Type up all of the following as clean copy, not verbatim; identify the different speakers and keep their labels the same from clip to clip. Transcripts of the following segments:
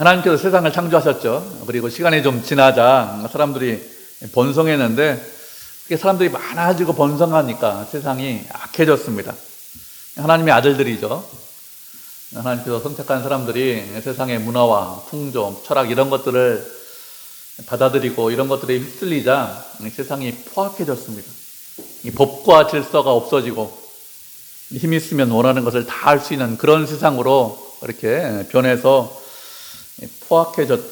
Speaker 1: 하나님께서 세상을 창조하셨죠. 그리고 시간이 좀 지나자 사람들이 번성했는데, 그게 사람들이 많아지고 번성하니까 세상이 악해졌습니다. 하나님의 아들들이죠. 하나님께서 선택한 사람들이 세상의 문화와 풍조, 철학 이런 것들을 받아들이고 이런 것들에 휩쓸리자 세상이 포악해졌습니다. 이 법과 질서가 없어지고 힘 있으면 원하는 것을 다 할 수 있는 그런 세상으로 이렇게 변해서 포악해졌죠.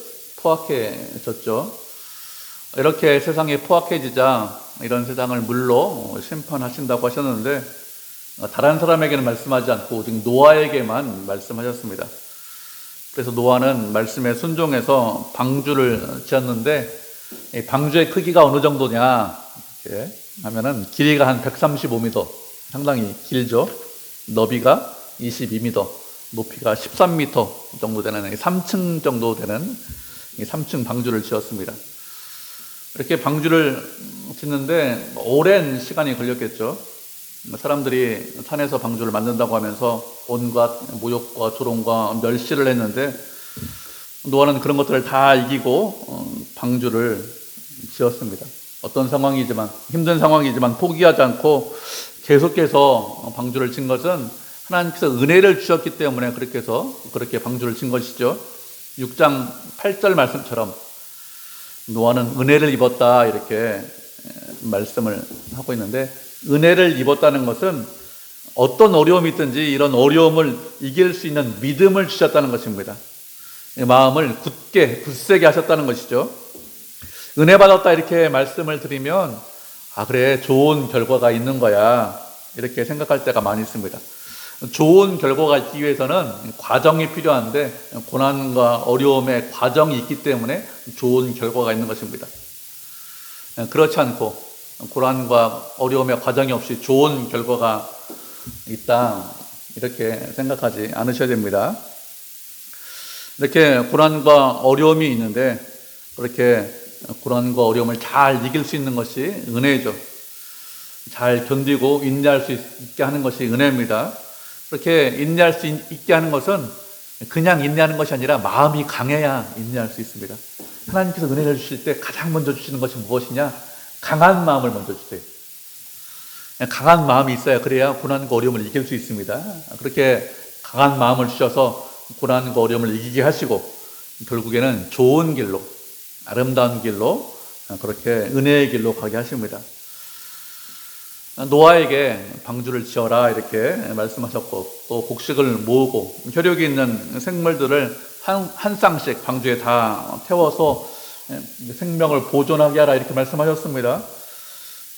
Speaker 1: 이렇게 세상이 포악해지자 이런 세상을 물로 심판하신다고 하셨는데, 다른 사람에게는 말씀하지 않고 오직 노아에게만 말씀하셨습니다. 그래서 노아는 말씀에 순종해서 방주를 지었는데, 이 방주의 크기가 어느 정도냐 이렇게 하면은 길이가 한 135m, 상당히 길죠. 너비가 22m, 높이가 13m 정도 되는 3층 정도 되는 3층 방주를 지었습니다. 이렇게 방주를 짓는데 오랜 시간이 걸렸겠죠. 사람들이 산에서 방주를 만든다고 하면서 온갖 모욕과 조롱과 멸시를 했는데, 노아는 그런 것들을 다 이기고 방주를 지었습니다. 어떤 상황이지만, 힘든 상황이지만 포기하지 않고 계속해서 방주를 진 것은 하나님께서 은혜를 주셨기 때문에 그렇게 방주를 진 것이죠. 6장 8절 말씀처럼 노아는 은혜를 입었다 이렇게 말씀을 하고 있는데, 은혜를 입었다는 것은 어떤 어려움이 있든지 이런 어려움을 이길 수 있는 믿음을 주셨다는 것입니다. 마음을 굳세게 하셨다는 것이죠. 은혜 받았다 이렇게 말씀을 드리면, 그래, 좋은 결과가 있는 거야 이렇게 생각할 때가 많이 있습니다. 좋은 결과가 있기 위해서는 과정이 필요한데, 고난과 어려움의 과정이 있기 때문에 좋은 결과가 있는 것입니다. 그렇지 않고 고난과 어려움의 과정이 없이 좋은 결과가 있다 이렇게 생각하지 않으셔야 됩니다. 이렇게 고난과 어려움이 있는데, 그렇게 고난과 어려움을 잘 이길 수 있는 것이 은혜죠. 잘 견디고 인내할 수 있게 하는 것이 은혜입니다. 그렇게 인내할 수 있게 하는 것은 그냥 인내하는 것이 아니라 마음이 강해야 인내할 수 있습니다. 하나님께서 은혜를 주실 때 가장 먼저 주시는 것이 무엇이냐? 강한 마음을 먼저 주세요. 강한 마음이 있어야, 그래야 고난과 어려움을 이길 수 있습니다. 그렇게 강한 마음을 주셔서 고난과 어려움을 이기게 하시고, 결국에는 좋은 길로, 아름다운 길로, 그렇게 은혜의 길로 가게 하십니다. 노아에게 방주를 지어라 이렇게 말씀하셨고, 또 곡식을 모으고 혈육이 있는 생물들을 한 쌍씩 방주에 다 태워서 생명을 보존하게 하라 이렇게 말씀하셨습니다.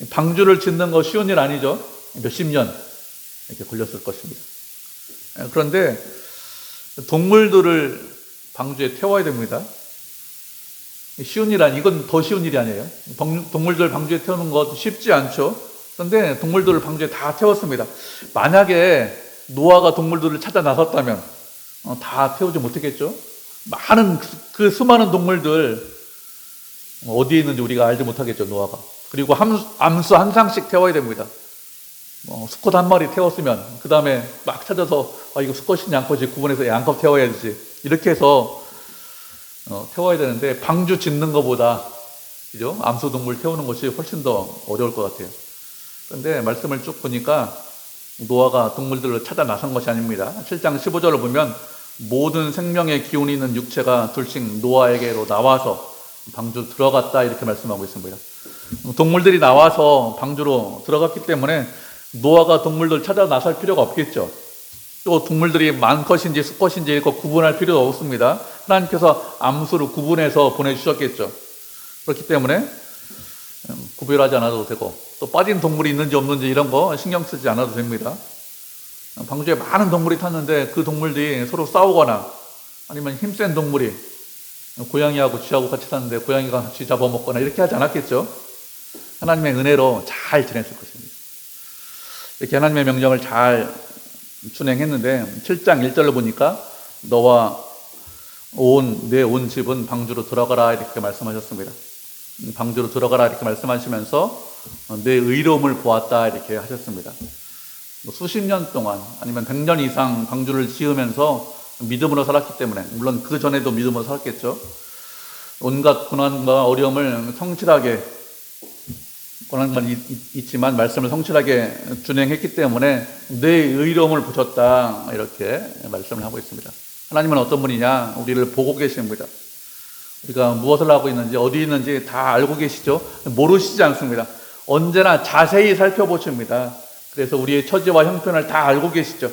Speaker 1: 방주를 짓는 거 쉬운 일 아니죠. 몇십 년 이렇게 걸렸을 것입니다. 그런데 동물들을 방주에 태워야 됩니다. 쉬운 일 이건 더 쉬운 일이 아니에요. 동물들 방주에 태우는 것도 쉽지 않죠. 그런데 동물들을 방주에 다 태웠습니다. 만약에 노아가 동물들을 찾아 나섰다면 다 태우지 못했겠죠. 많은 그 수많은 동물들 어디에 있는지 우리가 알지 못하겠죠, 노아가. 그리고 암수 한 쌍씩 태워야 됩니다. 수컷 한 마리 태웠으면 그 다음에 막 찾아서 이거 수컷이냐 양컷이 구분해서 양컷 태워야지 이렇게 해서 태워야 되는데, 방주 짓는 것보다 그죠? 암수 동물 태우는 것이 훨씬 더 어려울 것 같아요. 그런데 말씀을 쭉 보니까 노아가 동물들을 찾아 나선 것이 아닙니다. 7장 15절을 보면 모든 생명의 기운이 있는 육체가 둘씩 노아에게로 나와서 방주 들어갔다 이렇게 말씀하고 있습니다. 동물들이 나와서 방주로 들어갔기 때문에 노아가 동물들 찾아 나설 필요가 없겠죠. 또 동물들이 많것인지 수컷인지 이거 구분할 필요도 없습니다. 하나님께서 암수를 구분해서 보내주셨겠죠. 그렇기 때문에 구별하지 않아도 되고, 또 빠진 동물이 있는지 없는지 이런 거 신경 쓰지 않아도 됩니다. 방주에 많은 동물이 탔는데 그 동물들이 서로 싸우거나 아니면 힘센 동물이 고양이하고 쥐하고 같이 탔는데 고양이가 쥐 잡아먹거나 이렇게 하지 않았겠죠. 하나님의 은혜로 잘 지냈을 것입니다. 이렇게 하나님의 명령을 잘 준행했는데, 7장 1절로 보니까 너와 내 온 집은 방주로 들어가라 이렇게 말씀하셨습니다. 방주로 들어가라 이렇게 말씀하시면서 내 의로움을 보았다 이렇게 하셨습니다. 수십 년 동안 아니면 100년 이상 방주를 지으면서 믿음으로 살았기 때문에, 물론 그 전에도 믿음으로 살았겠죠. 온갖 고난과 어려움을 성실하게, 고난만 있지만 말씀을 성실하게 준행했기 때문에 내 의로움을 보셨다, 이렇게 말씀을 하고 있습니다. 하나님은 어떤 분이냐? 우리를 보고 계십니다. 우리가 무엇을 하고 있는지, 어디 있는지 다 알고 계시죠? 모르시지 않습니다. 언제나 자세히 살펴보십니다. 그래서 우리의 처지와 형편을 다 알고 계시죠.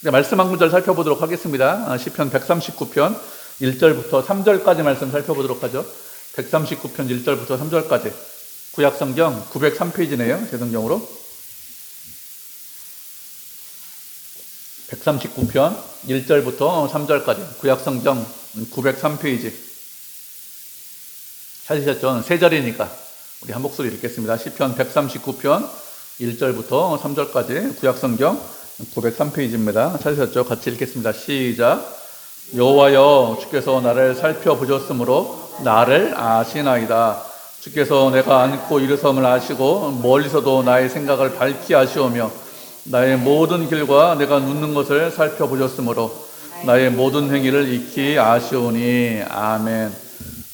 Speaker 1: 말씀 한 구절 살펴보도록 하겠습니다. 시편 139편 1절부터 3절까지 말씀 살펴보도록 하죠. 139편 1절부터 3절까지. 구약성경 903페이지네요. 제 성경으로. 139편 1절부터 3절까지. 구약성경 903페이지. 찾으셨죠? 세 절이니까 우리 한 목소리 읽겠습니다. 시편 139편 1절부터 3절까지. 구약성경 903페이지입니다. 찾으셨죠? 같이 읽겠습니다. 시작. 여호와여, 주께서 나를 살펴보셨으므로 나를 아시나이다. 주께서 내가 안고 일어섬을 아시고 멀리서도 나의 생각을 밝히 아시오며 나의 모든 길과 내가 눕는 것을 살펴보셨으므로 나의 모든 행위를 익히 아시오니. 아멘.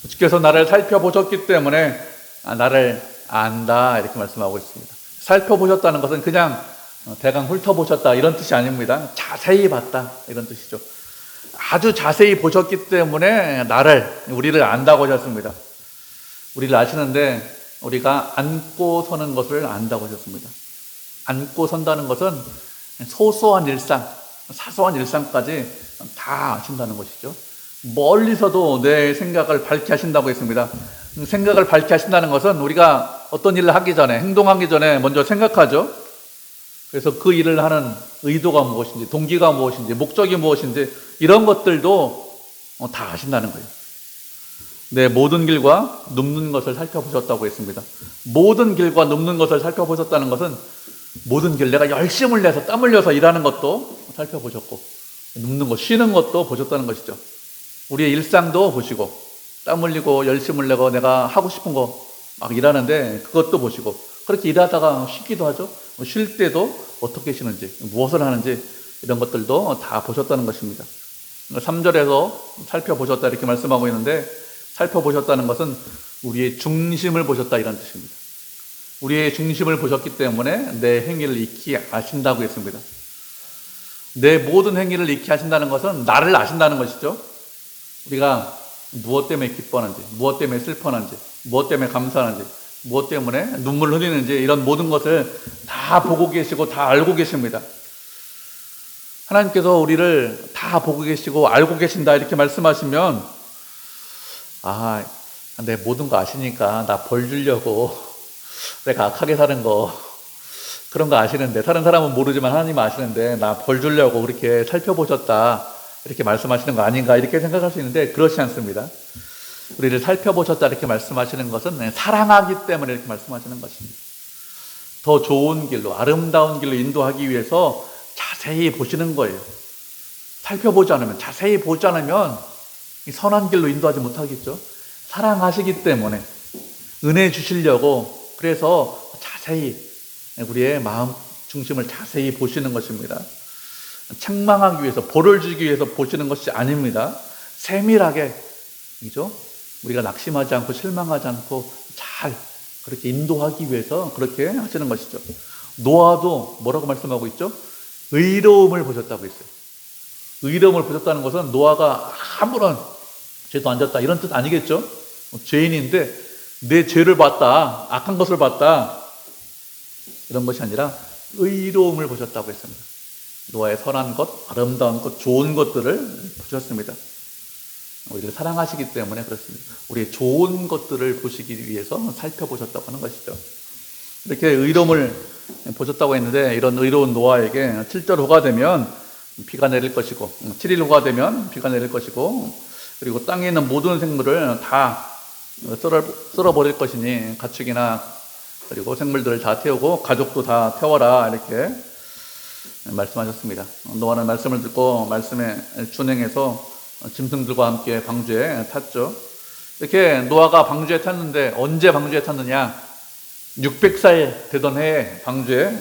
Speaker 1: 주께서 나를 살펴보셨기 때문에 나를 안다, 이렇게 말씀하고 있습니다. 살펴보셨다는 것은 그냥 대강 훑어보셨다, 이런 뜻이 아닙니다. 자세히 봤다, 이런 뜻이죠. 아주 자세히 보셨기 때문에 우리를 안다고 하셨습니다. 우리를 아시는데 우리가 안고 서는 것을 안다고 하셨습니다. 안고 선다는 것은 소소한 일상, 사소한 일상까지 다 아신다는 것이죠. 멀리서도 내 생각을 밝히 하신다고 했습니다. 생각을 밝히 하신다는 것은 우리가 어떤 일을 하기 전에, 행동하기 전에 먼저 생각하죠. 그래서 그 일을 하는 의도가 무엇인지, 동기가 무엇인지, 목적이 무엇인지, 이런 것들도 다 아신다는 거예요. 내 모든 길과 눕는 것을 살펴보셨다고 했습니다. 모든 길과 눕는 것을 살펴보셨다는 것은 모든 길, 내가 열심을 내서 땀 흘려서 일하는 것도 살펴보셨고, 눕는 것, 쉬는 것도 보셨다는 것이죠. 우리의 일상도 보시고, 땀 흘리고 열심을 내고 내가 하고 싶은 거 막 일하는데 그것도 보시고, 그렇게 일하다가 쉬기도 하죠. 쉴 때도 어떻게 쉬는지, 무엇을 하는지, 이런 것들도 다 보셨다는 것입니다. 3절에서 살펴보셨다, 이렇게 말씀하고 있는데, 살펴보셨다는 것은 우리의 중심을 보셨다, 이런 뜻입니다. 우리의 중심을 보셨기 때문에 내 행위를 익히 아신다고 했습니다. 내 모든 행위를 익히 아신다는 것은 나를 아신다는 것이죠. 우리가 무엇 때문에 기뻐하는지, 무엇 때문에 슬퍼하는지, 무엇 때문에 감사하는지, 무엇 때문에 눈물 흘리는지, 이런 모든 것을 다 보고 계시고 다 알고 계십니다. 하나님께서 우리를 다 보고 계시고 알고 계신다, 이렇게 말씀하시면, 내 모든 거 아시니까 나 벌 주려고 내가 악하게 사는 거, 그런 거 아시는데, 다른 사람은 모르지만 하나님은 아시는데 나 벌 주려고 그렇게 살펴보셨다, 이렇게 말씀하시는 거 아닌가, 이렇게 생각할 수 있는데 그렇지 않습니다. 우리를 살펴보셨다, 이렇게 말씀하시는 것은 사랑하기 때문에 이렇게 말씀하시는 것입니다. 더 좋은 길로, 아름다운 길로 인도하기 위해서 자세히 보시는 거예요. 살펴보지 않으면, 자세히 보지 않으면 이 선한 길로 인도하지 못하겠죠. 사랑하시기 때문에, 은혜 주시려고, 그래서 자세히 우리의 마음 중심을 자세히 보시는 것입니다. 책망하기 위해서, 벌을 주기 위해서 보시는 것이 아닙니다. 세밀하게, 그죠? 우리가 낙심하지 않고 실망하지 않고 잘 그렇게 인도하기 위해서 그렇게 하시는 것이죠. 노아도 뭐라고 말씀하고 있죠? 의로움을 보셨다고 했어요. 의로움을 보셨다는 것은 노아가 아무런 죄도 안 졌다, 이런 뜻 아니겠죠? 죄인인데 내 죄를 봤다, 악한 것을 봤다, 이런 것이 아니라 의로움을 보셨다고 했습니다. 노아의 선한 것, 아름다운 것, 좋은 것들을 보셨습니다. 우리를 사랑하시기 때문에 그렇습니다. 우리의 좋은 것들을 보시기 위해서 살펴보셨다고 하는 것이죠. 이렇게 의로움을 보셨다고 했는데, 이런 의로운 노아에게 7절 후가 되면 비가 내릴 것이고, 7일 후가 되면 비가 내릴 것이고, 그리고 땅에 있는 모든 생물을 다 썰어버릴 것이니 가축이나 그리고 생물들을 다 태우고 가족도 다 태워라, 이렇게 말씀하셨습니다. 노아는 말씀을 듣고 말씀에 준행해서 짐승들과 함께 방주에 탔죠. 이렇게 노아가 방주에 탔는데, 언제 방주에 탔느냐? 600살 되던 해에 방주에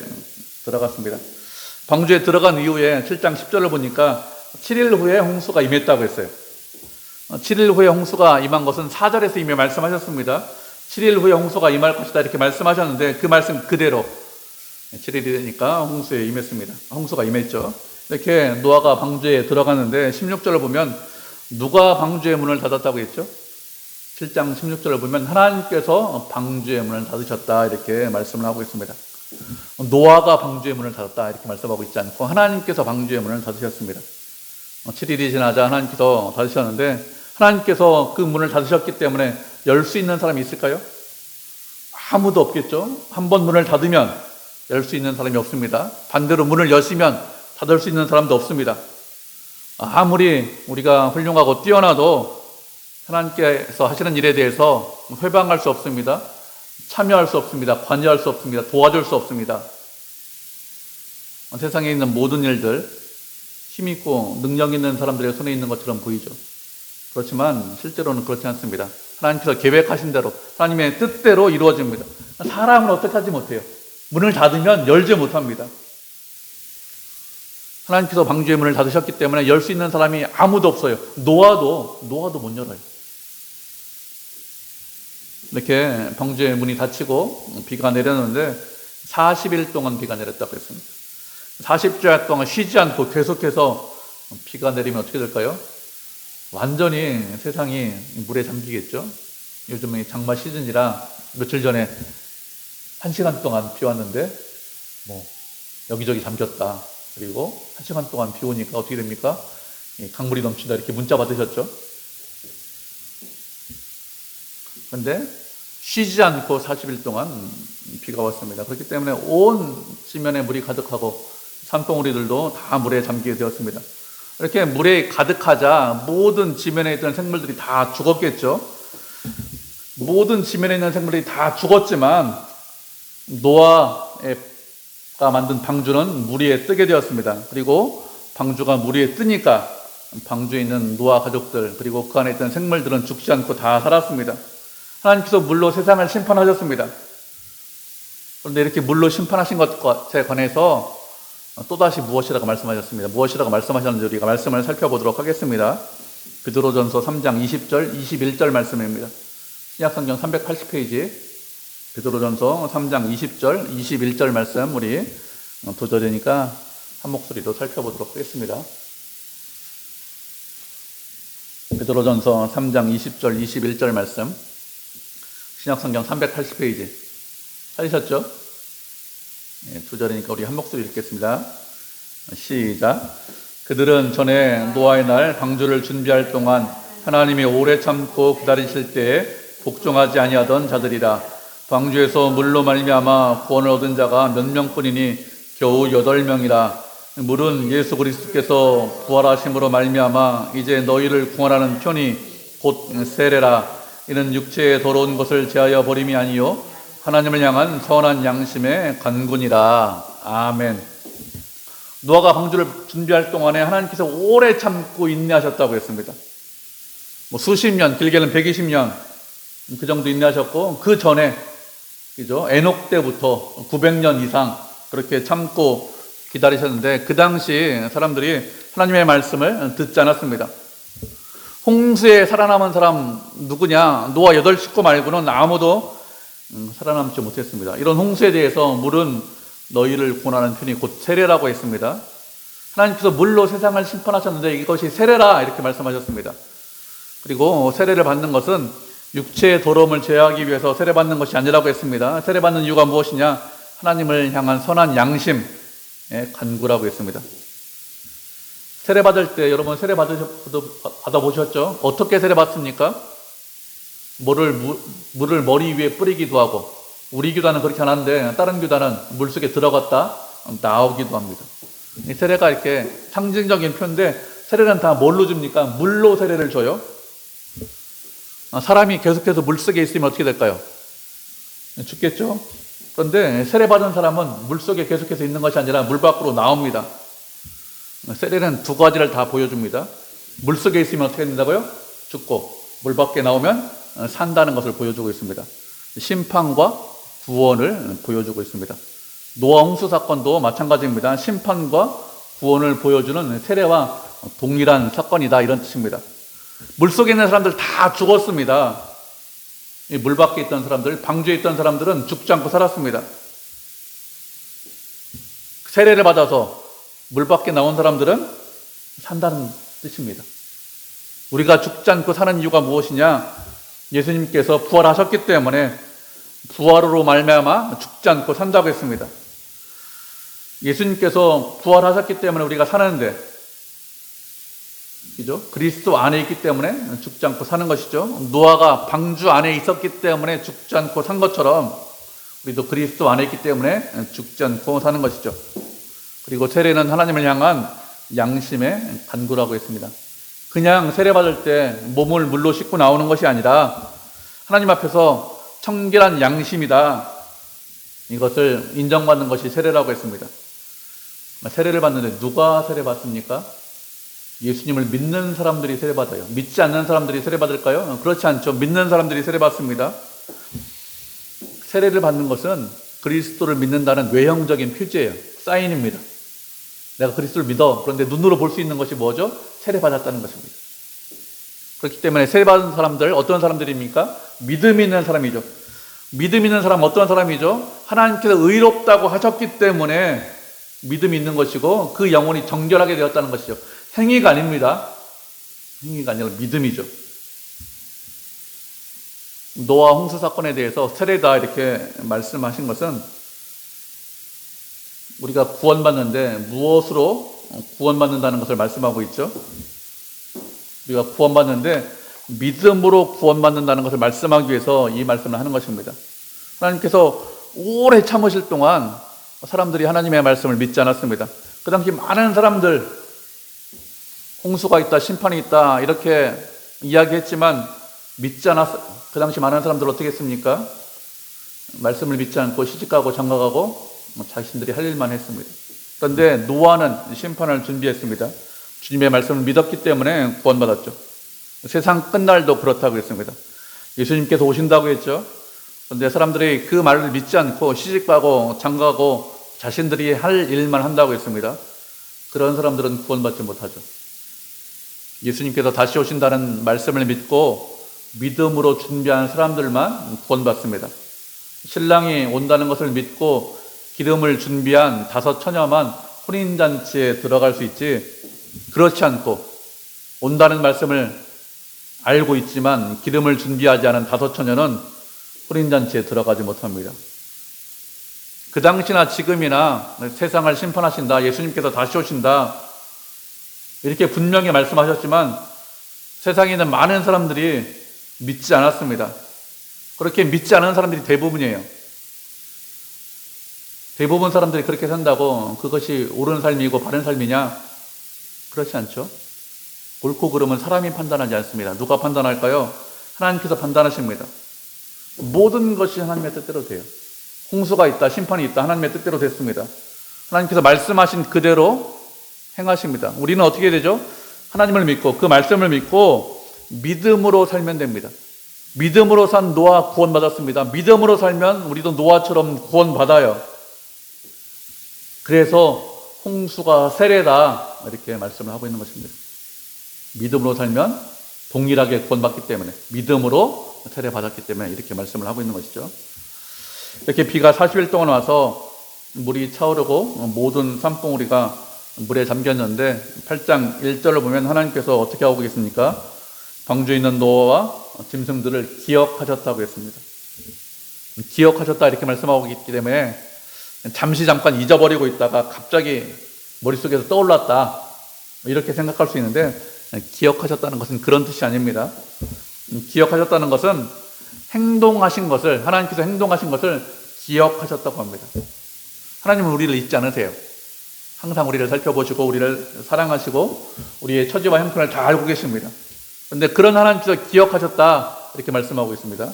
Speaker 1: 들어갔습니다. 방주에 들어간 이후에 7장 10절을 보니까 7일 후에 홍수가 임했다고 했어요. 7일 후에 홍수가 임한 것은 4절에서 이미 말씀하셨습니다. 7일 후에 홍수가 임할 것이다 이렇게 말씀하셨는데 그 말씀 그대로 7일이 되니까 홍수에 임했습니다. 홍수가 임했죠. 이렇게 노아가 방주에 들어갔는데 16절을 보면 누가 방주의 문을 닫았다고 했죠? 7장 16절을 보면 하나님께서 방주의 문을 닫으셨다 이렇게 말씀을 하고 있습니다. 노아가 방주의 문을 닫았다 이렇게 말씀하고 있지 않고 하나님께서 방주의 문을 닫으셨습니다. 7일이 지나자 하나님께서 닫으셨는데 하나님께서 그 문을 닫으셨기 때문에 열 수 있는 사람이 있을까요? 아무도 없겠죠. 한번 문을 닫으면 열 수 있는 사람이 없습니다. 반대로 문을 여시면 닫을 수 있는 사람도 없습니다. 아무리 우리가 훌륭하고 뛰어나도 하나님께서 하시는 일에 대해서 회방할 수 없습니다. 참여할 수 없습니다. 관여할 수 없습니다. 도와줄 수 없습니다. 세상에 있는 모든 일들 힘있고 능력 있는 사람들의 손에 있는 것처럼 보이죠. 그렇지만 실제로는 그렇지 않습니다. 하나님께서 계획하신 대로 하나님의 뜻대로 이루어집니다. 사람은 어떻게 하지 못해요. 문을 닫으면 열지 못합니다. 하나님께서 방주의 문을 닫으셨기 때문에 열 수 있는 사람이 아무도 없어요. 노아도 못 열어요. 이렇게 방주의 문이 닫히고 비가 내렸는데 40일 동안 비가 내렸다고 했습니다. 40주 동안 쉬지 않고 계속해서 비가 내리면 어떻게 될까요? 완전히 세상이 물에 잠기겠죠. 요즘은 장마 시즌이라 며칠 전에 1시간 동안 비 왔는데 여기저기 잠겼다. 그리고 1시간 동안 비 오니까 어떻게 됩니까? 강물이 넘친다 이렇게 문자 받으셨죠? 그런데 쉬지 않고 40일 동안 비가 왔습니다. 그렇기 때문에 온 지면에 물이 가득하고 산봉우리들도 다 물에 잠기게 되었습니다. 이렇게 물에 가득하자 모든 지면에 있던 생물들이 다 죽었겠죠. 모든 지면에 있는 생물들이 다 죽었지만 노아가 만든 방주는 물 위에 뜨게 되었습니다. 그리고 방주가 물 위에 뜨니까 방주에 있는 노아 가족들 그리고 그 안에 있던 생물들은 죽지 않고 다 살았습니다. 하나님께서 물로 세상을 심판하셨습니다. 그런데 이렇게 물로 심판하신 것에 관해서 또다시 무엇이라고 말씀하셨습니다. 무엇이라고 말씀하셨는지 우리가 말씀을 살펴보도록 하겠습니다. 베드로전서 3장 20절, 21절 말씀입니다. 신약성경 380페이지 베드로전서 3장 20절, 21절 말씀 우리 두 절이니까 한 목소리로 살펴보도록 하겠습니다. 베드로전서 3장 20절, 21절 말씀 신약성경 380페이지 찾으셨죠? 두 절이니까 우리 한 목소리 읽겠습니다. 시작. 그들은 전에 노아의 날 방주를 준비할 동안 하나님이 오래 참고 기다리실 때에 복종하지 아니하던 자들이라. 방주에서 물로 말미암아 구원을 얻은 자가 몇 명뿐이니 겨우 8명이라. 물은 예수 그리스도께서 부활하심으로 말미암아 이제 너희를 구원하는 편이 곧 세례라. 이는 육체의 더러운 것을 제하여 버림이 아니요 하나님을 향한 선한 양심의 간군이라. 아멘. 노아가 방주를 준비할 동안에 하나님께서 오래 참고 인내하셨다고 했습니다. 수십 년, 길게는 120년 그 정도 인내하셨고 그 전에 그죠? 에녹 때부터 900년 이상 그렇게 참고 기다리셨는데 그 당시 사람들이 하나님의 말씀을 듣지 않았습니다. 홍수에 살아남은 사람 누구냐? 노아 8식구 말고는 아무도 살아남지 못했습니다. 이런 홍수에 대해서 물은 너희를 구원하는 편이 곧 세례라고 했습니다. 하나님께서 물로 세상을 심판하셨는데 이것이 세례라 이렇게 말씀하셨습니다. 그리고 세례를 받는 것은 육체의 더러움을 제하기 위해서 세례받는 것이 아니라고 했습니다. 세례받는 이유가 무엇이냐? 하나님을 향한 선한 양심의 간구라고 했습니다. 세례받을 때 여러분 세례 받아보셨죠? 어떻게 세례받습니까? 물을 머리 위에 뿌리기도 하고 우리 교단은 그렇게 안 하는데 다른 교단은 물속에 들어갔다 나오기도 합니다. 이 세례가 이렇게 상징적인 표인데 세례는 다 뭘로 줍니까? 물로 세례를 줘요. 사람이 계속해서 물속에 있으면 어떻게 될까요? 죽겠죠? 그런데 세례받은 사람은 물속에 계속해서 있는 것이 아니라 물 밖으로 나옵니다. 세례는 두 가지를 다 보여줍니다. 물속에 있으면 어떻게 된다고요? 죽고 물 밖에 나오면 산다는 것을 보여주고 있습니다. 심판과 구원을 보여주고 있습니다. 노아 홍수 사건도 마찬가지입니다. 심판과 구원을 보여주는 세례와 동일한 사건이다, 이런 뜻입니다. 물속에 있는 사람들 다 죽었습니다. 이 물 밖에 있던 사람들, 방주에 있던 사람들은 죽지 않고 살았습니다. 세례를 받아서 물 밖에 나온 사람들은 산다는 뜻입니다. 우리가 죽지 않고 사는 이유가 무엇이냐? 예수님께서 부활하셨기 때문에 부활으로 말미암아 죽지 않고 산다고 했습니다. 예수님께서 부활하셨기 때문에 우리가 사는데, 그죠? 그리스도 안에 있기 때문에 죽지 않고 사는 것이죠. 노아가 방주 안에 있었기 때문에 죽지 않고 산 것처럼 우리도 그리스도 안에 있기 때문에 죽지 않고 사는 것이죠. 그리고 세례는 하나님을 향한 양심의 간구라고 했습니다. 그냥 세례 받을 때 몸을 물로 씻고 나오는 것이 아니라 하나님 앞에서 청결한 양심이다, 이것을 인정받는 것이 세례라고 했습니다. 세례를 받는데 누가 세례 받습니까? 예수님을 믿는 사람들이 세례 받아요. 믿지 않는 사람들이 세례 받을까요? 그렇지 않죠. 믿는 사람들이 세례 받습니다. 세례를 받는 것은 그리스도를 믿는다는 외형적인 표지예요. 사인입니다. 내가 그리스도를 믿어. 그런데 눈으로 볼 수 있는 것이 뭐죠? 세례 받았다는 것입니다. 그렇기 때문에 세례 받은 사람들, 어떤 사람들입니까? 믿음이 있는 사람이죠. 믿음 있는 사람 어떤 사람이죠? 하나님께서 의롭다고 하셨기 때문에 믿음이 있는 것이고 그 영혼이 정결하게 되었다는 것이죠. 행위가 아닙니다. 행위가 아니라 믿음이죠. 노아 홍수 사건에 대해서 세례다 이렇게 말씀하신 것은 우리가 구원받는데 무엇으로 구원받는다는 것을 말씀하고 있죠. 우리가 구원받는데 믿음으로 구원받는다는 것을 말씀하기 위해서 이 말씀을 하는 것입니다. 하나님께서 오래 참으실 동안 사람들이 하나님의 말씀을 믿지 않았습니다. 그 당시 많은 사람들, 홍수가 있다, 심판이 있다 이렇게 이야기했지만 믿지 않았어요. 그 당시 많은 사람들 어떻게 했습니까? 말씀을 믿지 않고 시집가고 장가가고 자신들이 할 일만 했습니다. 그런데 노아는 심판을 준비했습니다. 주님의 말씀을 믿었기 때문에 구원받았죠. 세상 끝날도 그렇다고 했습니다. 예수님께서 오신다고 했죠. 그런데 사람들이 그 말을 믿지 않고 시집가고 장가가고 자신들이 할 일만 한다고 했습니다. 그런 사람들은 구원받지 못하죠. 예수님께서 다시 오신다는 말씀을 믿고 믿음으로 준비한 사람들만 구원받습니다. 신랑이 온다는 것을 믿고 기름을 준비한 5 처녀만 혼인잔치에 들어갈 수 있지, 그렇지 않고 온다는 말씀을 알고 있지만 기름을 준비하지 않은 5 처녀는 혼인잔치에 들어가지 못합니다. 그 당시나 지금이나 세상을 심판하신다, 예수님께서 다시 오신다 이렇게 분명히 말씀하셨지만 세상에 있는 많은 사람들이 믿지 않았습니다. 그렇게 믿지 않은 사람들이 대부분이에요. 대부분 사람들이 그렇게 산다고 그것이 옳은 삶이고 바른 삶이냐? 그렇지 않죠. 옳고 그름은 사람이 판단하지 않습니다. 누가 판단할까요? 하나님께서 판단하십니다. 모든 것이 하나님의 뜻대로 돼요. 홍수가 있다, 심판이 있다, 하나님의 뜻대로 됐습니다. 하나님께서 말씀하신 그대로 행하십니다. 우리는 어떻게 되죠? 하나님을 믿고 그 말씀을 믿고 믿음으로 살면 됩니다. 믿음으로 산 노아 구원받았습니다. 믿음으로 살면 우리도 노아처럼 구원받아요. 그래서 홍수가 세례다 이렇게 말씀을 하고 있는 것입니다. 믿음으로 살면 동일하게 구원받기 때문에, 믿음으로 세례 받았기 때문에 이렇게 말씀을 하고 있는 것이죠. 이렇게 비가 40일 동안 와서 물이 차오르고 모든 산봉우리가 물에 잠겼는데 8장 1절을 보면 하나님께서 어떻게 하고 계십니까? 방주에 있는 노아와 짐승들을 기억하셨다고 했습니다. 기억하셨다 이렇게 말씀하고 있기 때문에 잠시 잠깐 잊어버리고 있다가 갑자기 머릿속에서 떠올랐다 이렇게 생각할 수 있는데, 기억하셨다는 것은 그런 뜻이 아닙니다. 기억하셨다는 것은 행동하신 것을, 하나님께서 행동하신 것을 기억하셨다고 합니다. 하나님은 우리를 잊지 않으세요. 항상 우리를 살펴보시고 우리를 사랑하시고 우리의 처지와 형편을 다 알고 계십니다. 그런데 그런 하나님께서 기억하셨다 이렇게 말씀하고 있습니다.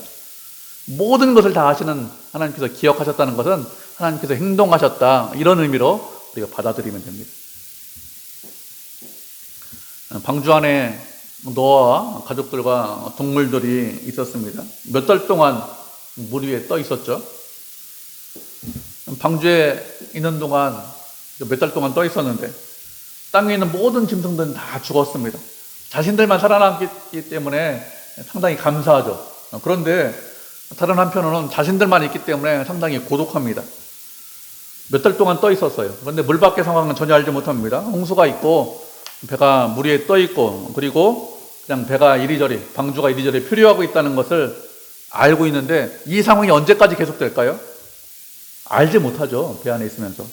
Speaker 1: 모든 것을 다 아시는 하나님께서 기억하셨다는 것은 하나님께서 행동하셨다 이런 의미로 우리가 받아들이면 됩니다. 방주 안에 노아와 가족들과 동물들이 있었습니다. 몇 달 동안 물 위에 떠 있었죠. 방주에 있는 동안 몇 달 동안 떠 있었는데 땅 위에 있는 모든 짐승들은 다 죽었습니다. 자신들만 살아남기 때문에 상당히 감사하죠. 그런데 다른 한편으로는 자신들만 있기 때문에 상당히 고독합니다. 몇 달 동안 떠 있었어요. 그런데 물 밖의 상황은 전혀 알지 못합니다. 홍수가 있고 배가 물 위에 떠 있고 그리고 그냥 배가 이리저리 방주가 이리저리 표류하고 있다는 것을 알고 있는데 이 상황이 언제까지 계속될까요? 알지 못하죠. 배 안에 있으면서.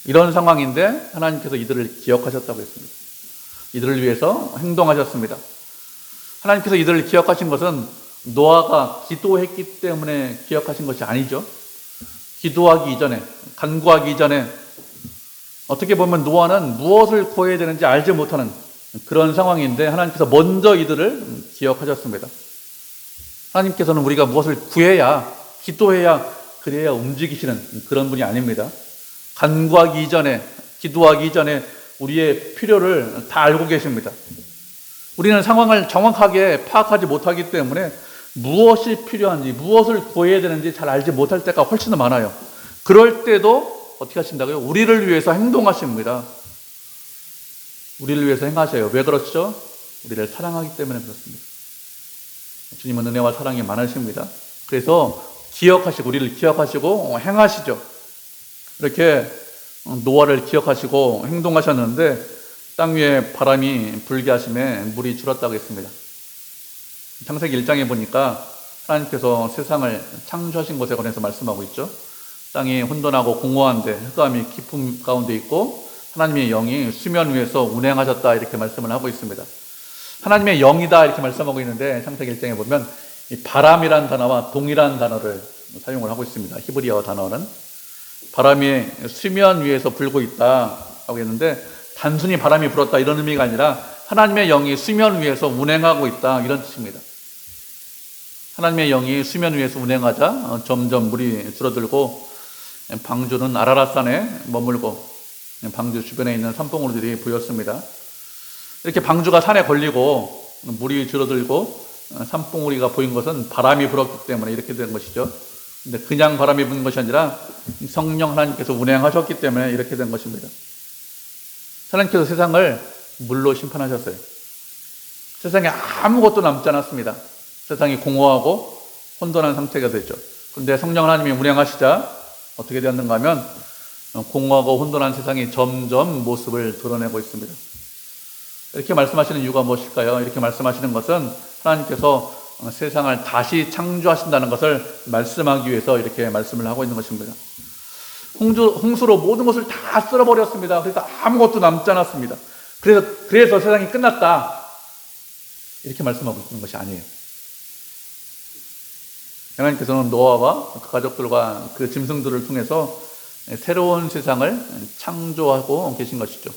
Speaker 1: 이런 상황인데 하나님께서 이들을 기억하셨다고 했습니다. 이들을 위해서 행동하셨습니다. 하나님께서 이들을 기억하신 것은 노아가 기도했기 때문에 기억하신 것이 아니죠. 기도하기 이전에, 간구하기 이전에 어떻게 보면 노아는 무엇을 구해야 되는지 알지 못하는 그런 상황인데 하나님께서 먼저 이들을 기억하셨습니다. 하나님께서는 우리가 무엇을 구해야, 기도해야, 그래야 움직이시는 그런 분이 아닙니다. 간구하기 이전에, 기도하기 이전에 우리의 필요를 다 알고 계십니다. 우리는 상황을 정확하게 파악하지 못하기 때문에 무엇이 필요한지, 무엇을 구해야 되는지 잘 알지 못할 때가 훨씬 더 많아요. 그럴 때도 어떻게 하신다고요? 우리를 위해서 행동하십니다. 우리를 위해서 행하셔요. 왜 그렇죠? 우리를 사랑하기 때문에 그렇습니다. 주님은 은혜와 사랑이 많으십니다. 그래서 기억하시고, 우리를 기억하시고 행하시죠. 이렇게 노아를 기억하시고 행동하셨는데 땅 위에 바람이 불게 하심에 물이 줄었다고 했습니다. 창세기 1장에 보니까 하나님께서 세상을 창조하신 것에 관해서 말씀하고 있죠. 땅이 혼돈하고 공허한데 흑암이 깊음 가운데 있고 하나님의 영이 수면 위에서 운행하셨다 이렇게 말씀을 하고 있습니다. 하나님의 영이다 이렇게 말씀하고 있는데 창세기 1장에 보면 이 바람이란 단어와 동일한 단어를 사용을 하고 있습니다. 히브리어 단어는 바람이 수면 위에서 불고 있다 하고 있는데 단순히 바람이 불었다 이런 의미가 아니라 하나님의 영이 수면 위에서 운행하고 있다 이런 뜻입니다. 하나님의 영이 수면 위에서 운행하자 점점 물이 줄어들고 방주는 아라랏산에 머물고 방주 주변에 있는 산봉우리들이 보였습니다. 이렇게 방주가 산에 걸리고 물이 줄어들고 산봉우리가 보인 것은 바람이 불었기 때문에 이렇게 된 것이죠. 근데 그냥 바람이 부는 것이 아니라 성령 하나님께서 운행하셨기 때문에 이렇게 된 것입니다. 하나님께서 세상을 물로 심판하셨어요. 세상에 아무것도 남지 않았습니다. 세상이 공허하고 혼돈한 상태가 됐죠. 그런데 성령 하나님이 운행하시자 어떻게 되었는가 하면 공허하고 혼돈한 세상이 점점 모습을 드러내고 있습니다. 이렇게 말씀하시는 이유가 무엇일까요? 이렇게 말씀하시는 것은 하나님께서 세상을 다시 창조하신다는 것을 말씀하기 위해서 이렇게 말씀을 하고 있는 것입니다. 홍수로 모든 것을 다 쓸어버렸습니다. 그래서 아무것도 남지 않았습니다. 그래서 세상이 끝났다. 이렇게 말씀하고 있는 것이 아니에요. 하나님께서는 노아와 그 가족들과 그 짐승들을 통해서 새로운 세상을 창조하고 계신 것이죠.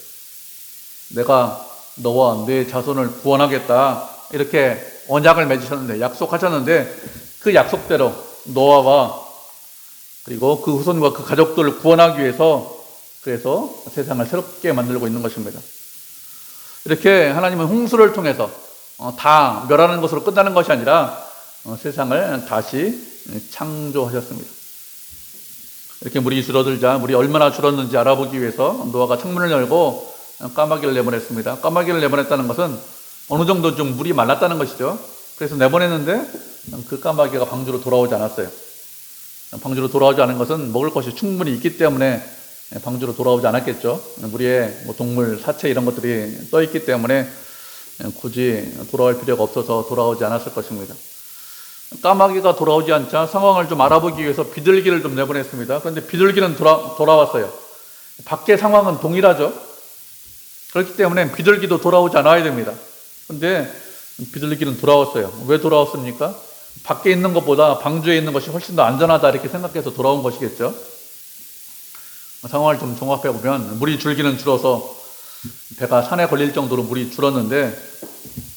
Speaker 1: 내가 너와 네 자손을 구원하겠다. 이렇게 언약을 맺으셨는데, 약속하셨는데, 그 약속대로 노아와 그리고 그 후손과 그 가족들을 구원하기 위해서 그래서 세상을 새롭게 만들고 있는 것입니다. 이렇게 하나님은 홍수를 통해서 다 멸하는 것으로 끝나는 것이 아니라 세상을 다시 창조하셨습니다. 이렇게 물이 줄어들자 물이 얼마나 줄었는지 알아보기 위해서 노아가 창문을 열고 까마귀를 내보냈습니다. 까마귀를 내보냈다는 것은 어느 정도 좀 물이 말랐다는 것이죠. 그래서 내보냈는데 그 까마귀가 방주로 돌아오지 않았어요. 방주로 돌아오지 않은 것은 먹을 것이 충분히 있기 때문에 방주로 돌아오지 않았겠죠. 물 위에 동물, 사체 이런 것들이 떠 있기 때문에 굳이 돌아올 필요가 없어서 돌아오지 않았을 것입니다. 까마귀가 돌아오지 않자 상황을 좀 알아보기 위해서 비둘기를 좀 내보냈습니다. 그런데 비둘기는 돌아왔어요. 밖의 상황은 동일하죠. 그렇기 때문에 비둘기도 돌아오지 않아야 됩니다. 그런데 비둘기는 돌아왔어요. 왜 돌아왔습니까? 밖에 있는 것보다 방주에 있는 것이 훨씬 더 안전하다 이렇게 생각해서 돌아온 것이겠죠. 상황을 좀 종합해 보면 물이 줄기는 줄어서 배가 산에 걸릴 정도로 물이 줄었는데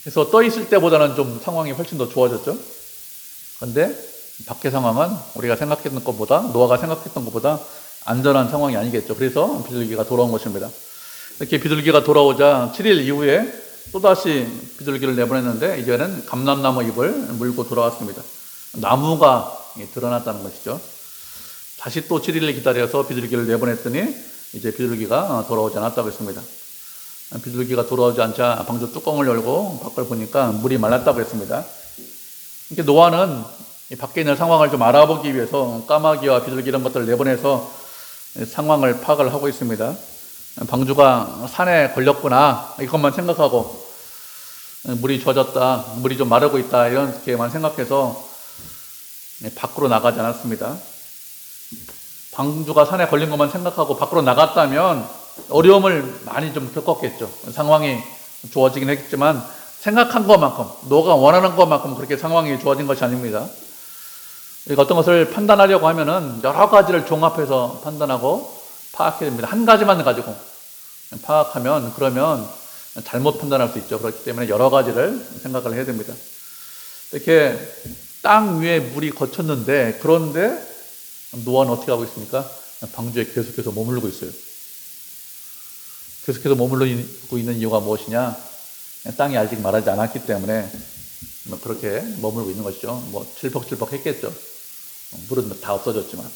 Speaker 1: 그래서 떠 있을 때보다는 좀 상황이 훨씬 더 좋아졌죠. 그런데 밖의 상황은 우리가 생각했던 것보다 노아가 생각했던 것보다 안전한 상황이 아니겠죠. 그래서 비둘기가 돌아온 것입니다. 이렇게 비둘기가 돌아오자 7일 이후에 또다시 비둘기를 내보냈는데 이제는 감람나무 잎을 물고 돌아왔습니다. 나무가 드러났다는 것이죠. 다시 또 7일을 기다려서 비둘기를 내보냈더니 이제 비둘기가 돌아오지 않았다고 했습니다. 비둘기가 돌아오지 않자 방주 뚜껑을 열고 밖을 보니까 물이 말랐다고 했습니다. 이렇게 노아는 이 밖에 있는 상황을 좀 알아보기 위해서 까마귀와 비둘기 이런 것들을 내보내서 상황을 파악을 하고 있습니다. 방주가 산에 걸렸구나 이것만 생각하고 물이 젖었다, 물이 좀 마르고 있다 이렇게만 생각해서 밖으로 나가지 않았습니다. 방주가 산에 걸린 것만 생각하고 밖으로 나갔다면 어려움을 많이 좀 겪었겠죠. 상황이 좋아지긴 했지만 생각한 것만큼, 너가 원하는 것만큼 그렇게 상황이 좋아진 것이 아닙니다. 그러니까 어떤 것을 판단하려고 하면은 여러 가지를 종합해서 판단하고 파악해야 됩니다. 한 가지만 가지고 파악하면 그러면 잘못 판단할 수 있죠. 그렇기 때문에 여러 가지를 생각을 해야 됩니다. 이렇게 땅 위에 물이 거쳤는데 그런데 노아는 어떻게 하고 있습니까? 방주에 계속해서 머무르고 있어요. 계속해서 머무르고 있는 이유가 무엇이냐? 땅이 아직 마르지 않았기 때문에 그렇게 머물고 있는 것이죠. 칠퍽칠퍽 했겠죠. 물은 다 없어졌지만.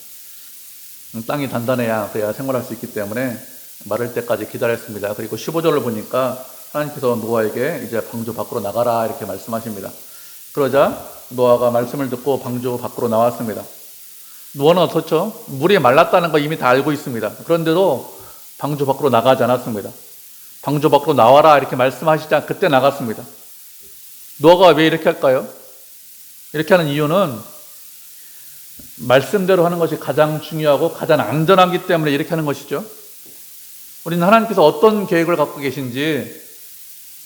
Speaker 1: 땅이 단단해야 그래야 생활할 수 있기 때문에 마를 때까지 기다렸습니다. 그리고 15절을 보니까 하나님께서 노아에게 이제 방주 밖으로 나가라 이렇게 말씀하십니다. 그러자 노아가 말씀을 듣고 방주 밖으로 나왔습니다. 노아는 어떻죠? 물이 말랐다는 거 이미 다 알고 있습니다. 그런데도 방주 밖으로 나가지 않았습니다. 방주 밖으로 나와라 이렇게 말씀하시자 그때 나갔습니다. 노아가 왜 이렇게 할까요? 이렇게 하는 이유는 말씀대로 하는 것이 가장 중요하고 가장 안전하기 때문에 이렇게 하는 것이죠. 우리는 하나님께서 어떤 계획을 갖고 계신지,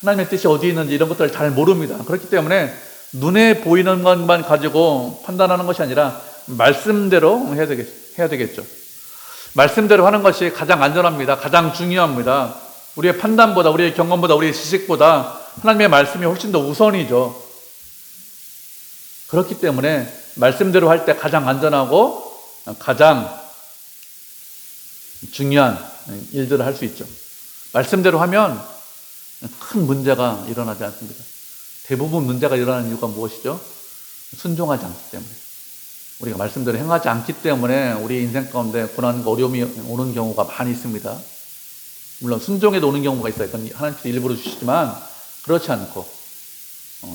Speaker 1: 하나님의 뜻이 어디에 있는지 이런 것들을 잘 모릅니다. 그렇기 때문에 눈에 보이는 것만 가지고 판단하는 것이 아니라 말씀대로 해야 되겠죠. 말씀대로 하는 것이 가장 안전합니다. 가장 중요합니다. 우리의 판단보다, 우리의 경험보다, 우리의 지식보다 하나님의 말씀이 훨씬 더 우선이죠. 그렇기 때문에 말씀대로 할 때 가장 안전하고 가장 중요한 일들을 할 수 있죠. 말씀대로 하면 큰 문제가 일어나지 않습니다. 대부분 문제가 일어나는 이유가 무엇이죠? 순종하지 않기 때문에. 우리가 말씀대로 행하지 않기 때문에 우리 인생 가운데 고난과 어려움이 오는 경우가 많이 있습니다. 물론 순종에도 오는 경우가 있어요. 그건 하나님께서 일부러 주시지만 그렇지 않고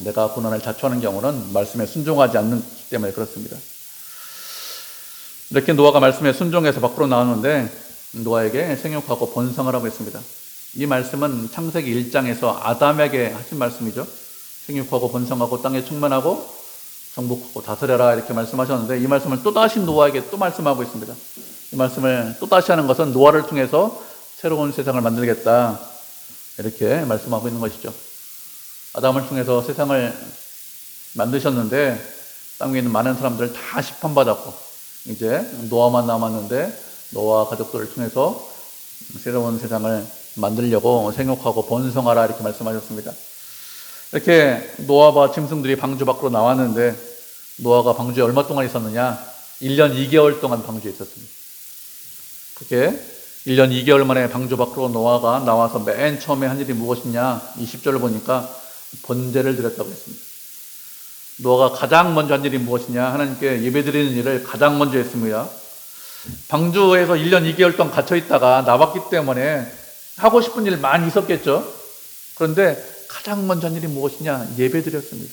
Speaker 1: 내가 고난을 자초하는 경우는 말씀에 순종하지 않기 때문에 그렇습니다. 이렇게 노아가 말씀에 순종해서 밖으로 나왔는데 노아에게 생육하고 번성을 하고 있습니다. 이 말씀은 창세기 1장에서 아담에게 하신 말씀이죠. 생육하고 번성하고 땅에 충만하고 정복하고 다스려라 이렇게 말씀하셨는데 이 말씀을 또다시 노아에게 또 말씀하고 있습니다. 이 말씀을 또다시 하는 것은 노아를 통해서 새로운 세상을 만들겠다 이렇게 말씀하고 있는 것이죠. 아담을 통해서 세상을 만드셨는데 땅 위에 있는 많은 사람들 다 심판받았고 이제 노아만 남았는데 노아 가족들을 통해서 새로운 세상을 만들려고 생육하고 번성하라 이렇게 말씀하셨습니다. 이렇게 노아와 짐승들이 방주 밖으로 나왔는데 노아가 방주에 얼마 동안 있었느냐? 1년 2개월 동안 방주에 있었습니다. 그렇게 1년 2개월 만에 방주 밖으로 노아가 나와서 맨 처음에 한 일이 무엇이냐? 20절을 보니까 번제를 드렸다고 했습니다. 노아가 가장 먼저 한 일이 무엇이냐? 하나님께 예배드리는 일을 가장 먼저 했습니다. 방주에서 1년 2개월 동안 갇혀있다가 나왔기 때문에 하고 싶은 일 많이 있었겠죠. 그런데 가장 먼저 한 일이 무엇이냐? 예배드렸습니다.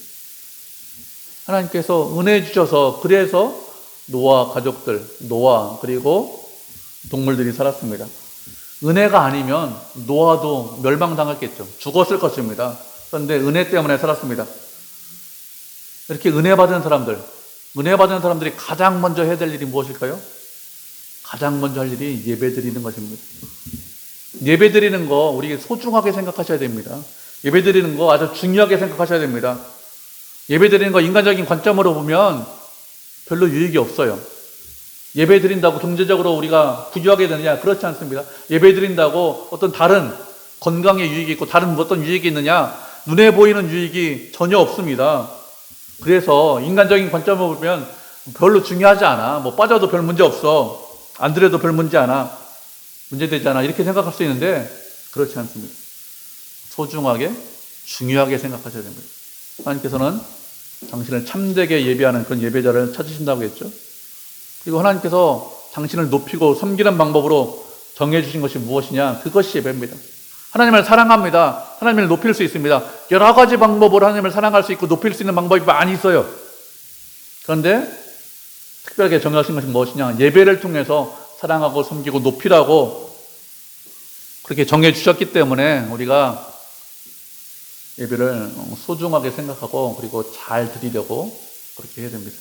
Speaker 1: 하나님께서 은혜 주셔서 그래서 노아 가족들, 노아 그리고 동물들이 살았습니다. 은혜가 아니면 노아도 멸망당했겠죠. 죽었을 것입니다. 그런데 은혜 때문에 살았습니다. 이렇게 은혜 받은 사람들이 가장 먼저 해야 될 일이 무엇일까요? 가장 먼저 할 일이 예배 드리는 것입니다. 예배 드리는 거 우리 소중하게 생각하셔야 됩니다. 예배 드리는 거 아주 중요하게 생각하셔야 됩니다. 예배 드리는 거 인간적인 관점으로 보면 별로 유익이 없어요. 예배 드린다고 경제적으로 우리가 부유하게 되느냐? 그렇지 않습니다. 예배 드린다고 어떤 다른 건강에 유익이 있고 다른 어떤 유익이 있느냐? 눈에 보이는 유익이 전혀 없습니다. 그래서 인간적인 관점으로 보면 별로 중요하지 않아. 빠져도 별 문제 없어. 안 드려도 별 문제 되지 않아. 이렇게 생각할 수 있는데 그렇지 않습니다. 소중하게, 중요하게 생각하셔야 됩니다. 하나님께서는 당신을 참되게 예배하는 그런 예배자를 찾으신다고 했죠. 그리고 하나님께서 당신을 높이고 섬기는 방법으로 정해주신 것이 무엇이냐? 그것이 예배입니다. 하나님을 사랑합니다. 하나님을 높일 수 있습니다. 여러 가지 방법으로 하나님을 사랑할 수 있고 높일 수 있는 방법이 많이 있어요. 그런데 특별하게 정하신 것이 무엇이냐? 예배를 통해서 사랑하고 섬기고 높이라고 그렇게 정해 주셨기 때문에 우리가 예배를 소중하게 생각하고 그리고 잘 드리려고 그렇게 해야 됩니다.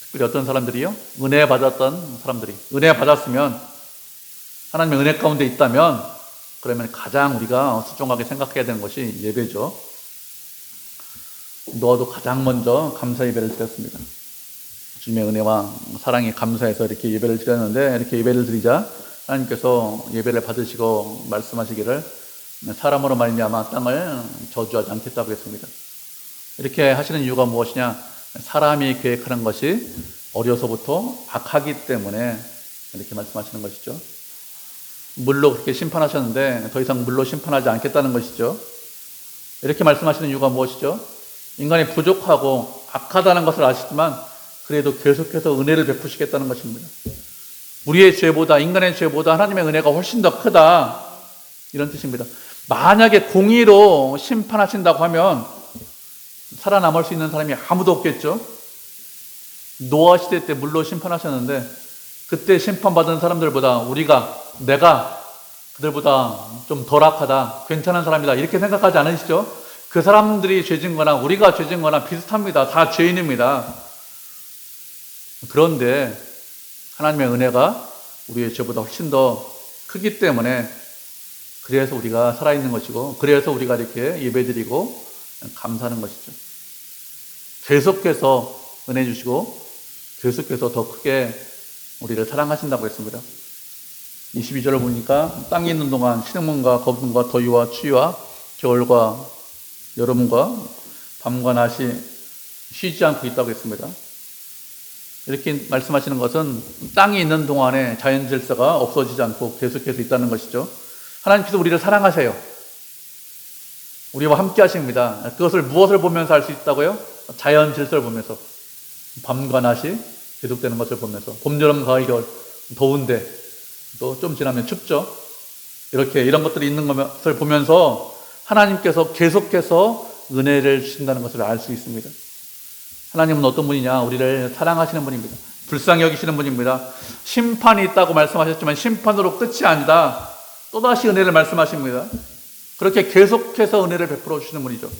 Speaker 1: 특별히 어떤 사람들이요? 은혜 받았던 사람들이 은혜 받았으면 하나님의 은혜 가운데 있다면 그러면 가장 우리가 소중하게 생각해야 되는 것이 예배죠. 노아도 가장 먼저 감사 예배를 드렸습니다. 주님의 은혜와 사랑이 감사해서 이렇게 예배를 드렸는데 이렇게 예배를 드리자 하나님께서 예배를 받으시고 말씀하시기를 사람으로 말미암아 땅을 저주하지 않겠다고 했습니다. 이렇게 하시는 이유가 무엇이냐? 사람이 계획하는 것이 어려서부터 악하기 때문에 이렇게 말씀하시는 것이죠. 물로 그렇게 심판하셨는데 더 이상 물로 심판하지 않겠다는 것이죠. 이렇게 말씀하시는 이유가 무엇이죠? 인간이 부족하고 악하다는 것을 아시지만 그래도 계속해서 은혜를 베푸시겠다는 것입니다. 우리의 죄보다 인간의 죄보다 하나님의 은혜가 훨씬 더 크다 이런 뜻입니다. 만약에 공의로 심판하신다고 하면 살아남을 수 있는 사람이 아무도 없겠죠. 노아 시대 때 물로 심판하셨는데 그때 심판받은 사람들보다 내가 그들보다 좀 덜 악하다, 괜찮은 사람이다 이렇게 생각하지 않으시죠? 그 사람들이 죄진 거나 우리가 죄진 거나 비슷합니다. 다 죄인입니다. 그런데 하나님의 은혜가 우리의 죄보다 훨씬 더 크기 때문에 그래서 우리가 살아있는 것이고 그래서 우리가 이렇게 예배드리고 감사하는 것이죠. 계속해서 은혜 주시고 계속해서 더 크게 우리를 사랑하신다고 했습니다. 22절을 보니까 땅에 있는 동안 신음과 거분과 더위와 추위와 겨울과 여름과 밤과 낮이 쉬지 않고 있다고 했습니다. 이렇게 말씀하시는 것은 땅이 있는 동안에 자연 질서가 없어지지 않고 계속해서 있다는 것이죠. 하나님께서 우리를 사랑하세요. 우리와 함께 하십니다. 그것을 무엇을 보면서 알 수 있다고요? 자연 질서를 보면서 밤과 낮이 계속되는 것을 보면서 봄, 여름, 가을, 겨울 더운데 또 좀 지나면 춥죠. 이렇게 이런 것들이 있는 것을 보면서 하나님께서 계속해서 은혜를 주신다는 것을 알 수 있습니다. 하나님은 어떤 분이냐? 우리를 사랑하시는 분입니다. 불쌍히 여기시는 분입니다. 심판이 있다고 말씀하셨지만 심판으로 끝이 아니다. 또다시 은혜를 말씀하십니다. 그렇게 계속해서 은혜를 베풀어 주시는 분이죠.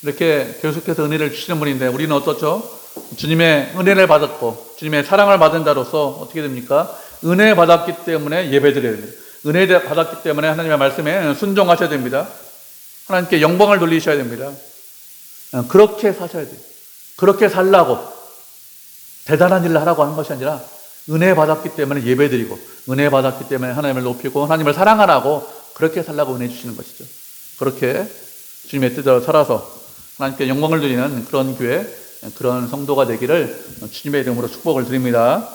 Speaker 1: 이렇게 계속해서 은혜를 주시는 분인데 우리는 어떻죠? 주님의 은혜를 받았고 주님의 사랑을 받은 자로서 어떻게 됩니까? 은혜 받았기 때문에 예배드려야 됩니다. 은혜 받았기 때문에 하나님의 말씀에 순종하셔야 됩니다. 하나님께 영광을 돌리셔야 됩니다. 그렇게 사셔야 돼요. 그렇게 살라고 대단한 일을 하라고 하는 것이 아니라 은혜 받았기 때문에 예배드리고 은혜 받았기 때문에 하나님을 높이고 하나님을 사랑하라고 그렇게 살라고 은혜 주시는 것이죠. 그렇게 주님의 뜻대로 살아서 하나님께 영광을 드리는 그런 교회, 그런 성도가 되기를 주님의 이름으로 축복을 드립니다.